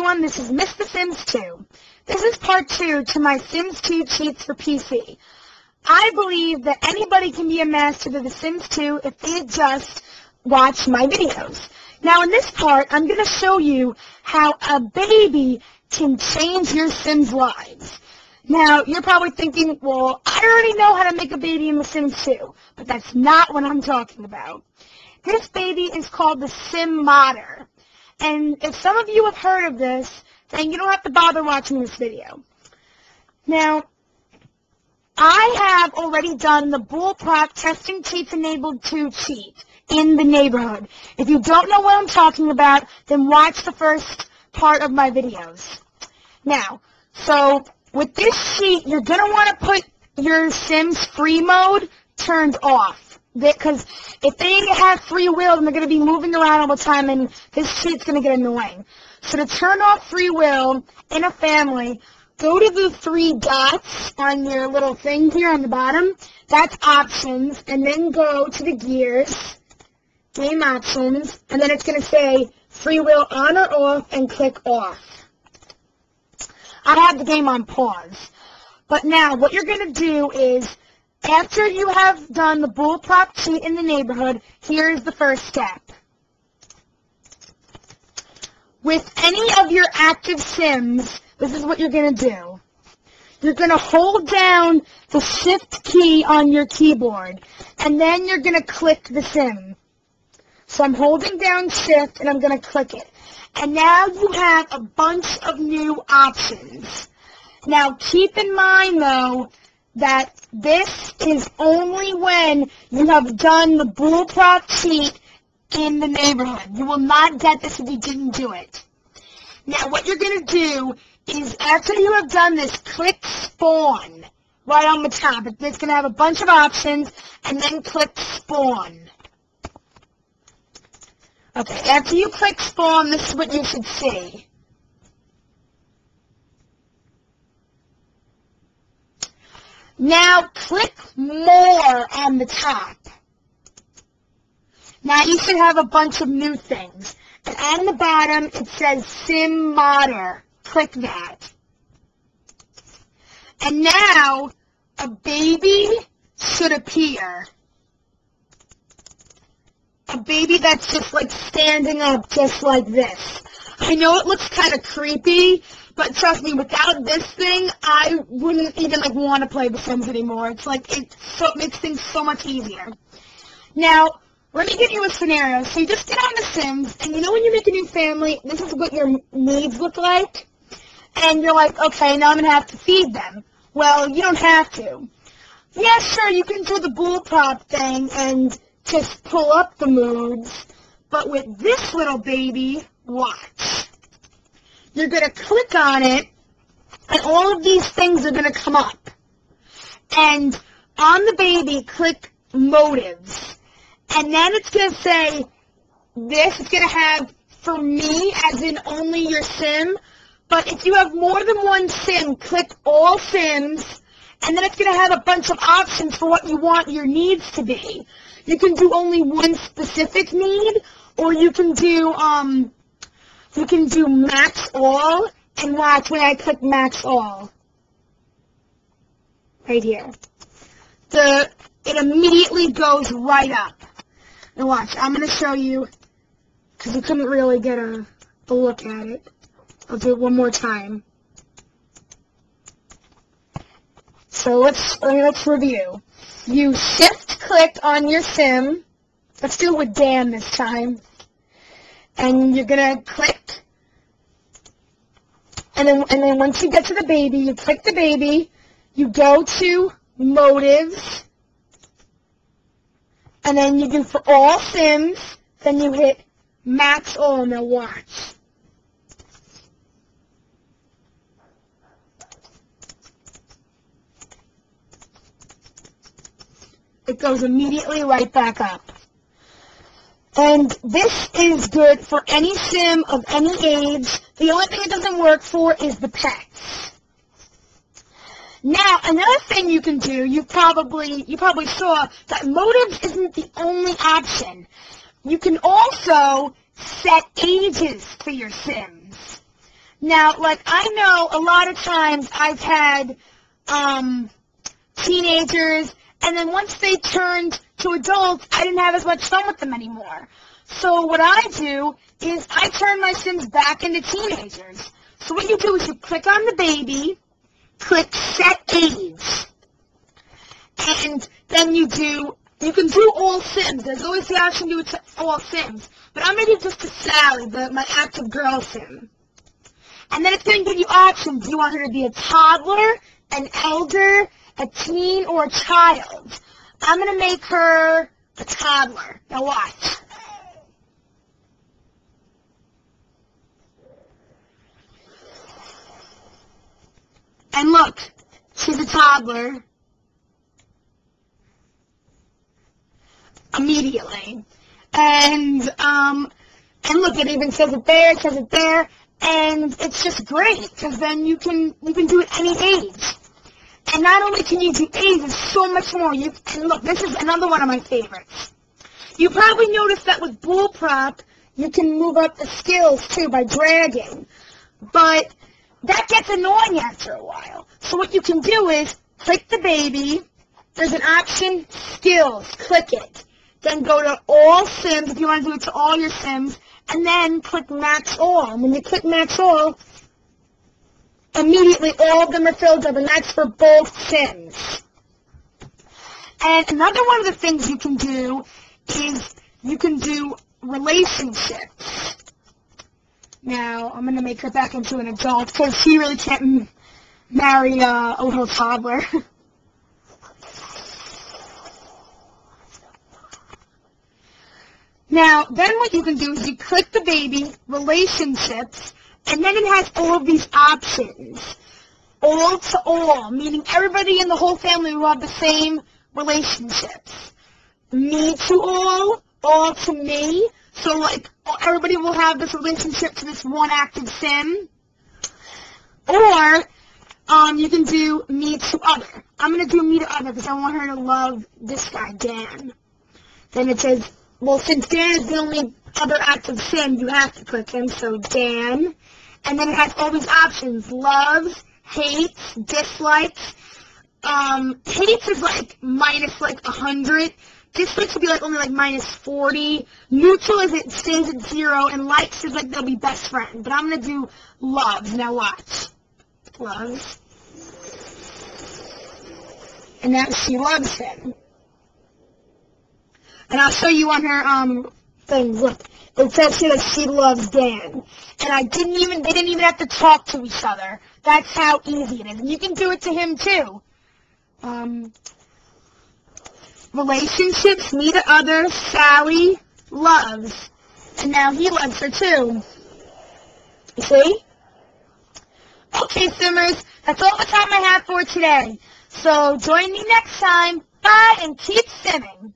everyone, this is Miss The Sims 2. This is part 2 to my Sims 2 cheats for PC. I believe that anybody can be a master to The Sims 2 if they just watch my videos. Now in this part, I'm going to show you how a baby can change your Sims' lives. Now, you're probably thinking, well, I already know how to make a baby in The Sims 2, but that's not what I'm talking about. This baby is called the Sim Modder. And if some of you have heard of this, then you don't have to bother watching this video. Now, I have already done the Bullprop Testing Cheats Enabled 2 cheat in the neighborhood. If you don't know what I'm talking about, then watch the first part of my videos. Now, so with this cheat, you're going to want to put your Sims free mode turned off. Because if they have free will, then they're going to be moving around all the time, and this cheat's going to get annoying. So to turn off free will in a family, go to the 3 dots on your little thing here on the bottom. That's options, and then go to the gears, game options, and then it's going to say free will on or off, and click off. I have the game on pause. But now what you're going to do is, after you have done the Bullprop cheat in the neighborhood, here is the first step. With any of your active Sims, this is what you're going to do. You're going to hold down the Shift key on your keyboard, and then you're going to click the Sim. So I'm holding down Shift, and I'm going to click it. And now you have a bunch of new options. Now keep in mind, though, that this is only when you have done the Bullprop cheat in the neighborhood. You will not get this if you didn't do it. Now what you're going to do is, after you have done this, click Spawn right on the top. It's going to have a bunch of options, and then click Spawn. Okay, after you click Spawn, this is what you should see. Now click More on the top. Now you should have a bunch of new things. And on the bottom it says Sim Modder. Click that. And now a baby should appear. A baby that's just like standing up just like this. I know it looks kind of creepy, but trust me, without this thing, I wouldn't even want to play The Sims anymore. It's like, it makes things so much easier. Now, let me give you a scenario. So you just get on The Sims, and you know when you make a new family, this is what your needs look like? And you're like, okay, now I'm going to have to feed them. Well, you don't have to. Yeah, sure, you can do the Bullprop thing and just pull up the moods, but with this little baby, watch. You're going to click on it, and all of these things are going to come up. And on the baby, click Motives. And then it's going to say, this is going to have for me, as in only your Sim. But if you have more than one Sim, click All Sims, and then it's going to have a bunch of options for what you want your needs to be. You can do only one specific need, or you can do max all, and watch when I click max all. Right here. It immediately goes right up. Now watch, I'm going to show you, because you couldn't really get a look at it. I'll do it one more time. So let's review. You shift click on your Sim. Let's do it with Dan this time. And you're gonna click. And then once you get to the baby, you click the baby. You go to Motives. And then you do for all Sims. Then you hit max all. Now watch. It goes immediately right back up. And this is good for any Sim of any age. The only thing it doesn't work for is the pets. Now, another thing you can do, you probably saw that Motives isn't the only option. You can also set ages for your Sims. Now, like, I know a lot of times I've had teenagers, and then once they turned to adults, I didn't have as much fun with them anymore. So what I do is I turn my Sims back into teenagers. So what you do is you click on the baby, click Set Age, and then you can do all Sims. There's always the option to do it to all Sims. But I'm going to do just to Sally, my active girl Sim. And then it's going to give you options. Do you want her to be a toddler, an elder, a teen, or a child? I'm going to make her a toddler. Now watch. And look, she's a toddler. Immediately. And look, it even says it there, and it's just great, because then you can do it any age. And not only can you do age, there's so much more. And look, this is another one of my favorites. You probably noticed that with Bullprop, you can move up the skills, too, by dragging. But that gets annoying after a while. So what you can do is click the baby. There's an option, skills. Click it. Then go to all Sims, if you want to do it to all your Sims, and then click Max All. And when you click Max All, immediately all of them are filled up, and that's for both Sims. And another one of the things you can do is you can do relationships. Now, I'm going to make her back into an adult, because she really can't marry a little toddler. Now, then what you can do is you click the baby, relationships, and then it has all of these options. All to all, meaning everybody in the whole family will have the same relationships. Me to all to me. So, like, everybody will have this relationship to this one active Sim. Or, you can do me to other. I'm going to do me to other because I want her to love this guy, Dan. Then it says, well, since Dan is the only other active Sim, you have to click him, so Dan. And then it has all these options, loves, hates, dislikes. Hates is like minus like 100. Dislikes would be like only like minus 40. Neutral is it stays at 0, and likes is like they'll be best friend. But I'm going to do loves. Now watch. Loves. And now she loves him. And I'll show you on her thing. Look, it says here that she loves Dan. And they didn't even have to talk to each other. That's how easy it is. And you can do it to him too. Relationships, me to others, Sally loves. And now he loves her too. You see? Okay, Simmers, that's all the time I have for today. So join me next time. Bye, and keep simming.